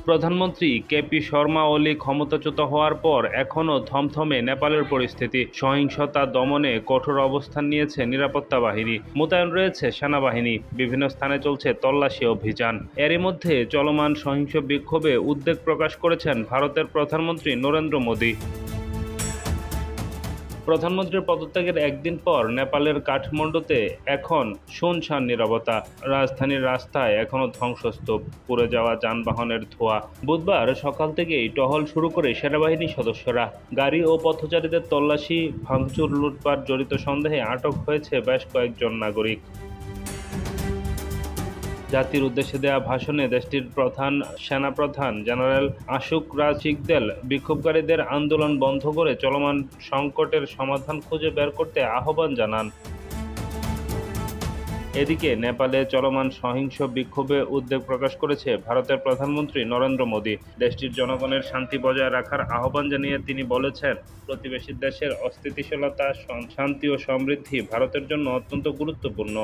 প্রধানমন্ত্রী কেপি শর্মা ওলি ক্ষমতাচ্যুত হওয়ার পর এখনও থমথমে নেপালের পরিস্থিতি। সহিংসতা দমনে কঠোর অবস্থান নিয়েছে নিরাপত্তা বাহিনী, মোতায়েন রয়েছে সেনাবাহিনী, বিভিন্ন স্থানে চলছে তল্লাশি অভিযান। এরই মধ্যে চলমান সহিংস বিক্ষোভে উদ্বেগ প্রকাশ করেছেন ভারতের প্রধানমন্ত্রী নরেন্দ্র মোদী। প্রধানমন্ত্রীর পদত্যাগের একদিন পর নেপালের কাঠমান্ডুতে এখন শুনশান নীরবতা। রাজধানীর রাস্তায় এখনও ধ্বংসস্তূপ, পুড়ে যাওয়া যানবাহনের ধোঁয়া। বুধবার সকাল থেকেই টহল শুরু করে সেনাবাহিনী সদস্যরা। গাড়ি ও পথচারীদের তল্লাশি, ভাঙচুর, লুটপাট জড়িত সন্দেহে আটক হয়েছে বেশ কয়েকজন নাগরিক। জাতির উদ্দেশ্যে দেয়া ভাষণে দেশটির সেনাপ্রধান জেনারেল আশুক রাজ সিকদেল বিক্ষোভকারীদের আন্দোলন বন্ধ করে চলমান সংকটের সমাধান খুঁজে বের করতে আহ্বান জানান। এদিকে নেপালে চলমান সহিংস বিক্ষোভে উদ্বেগ প্রকাশ করেছে ভারতের প্রধানমন্ত্রী নরেন্দ্র মোদী। দেশটির জনগণের শান্তি বজায় রাখার আহ্বান জানিয়ে তিনি বলেছেন, প্রতিবেশী দেশের অস্থিতিশীলতা, শান্তি ও সমৃদ্ধি ভারতের জন্য অত্যন্ত গুরুত্বপূর্ণ।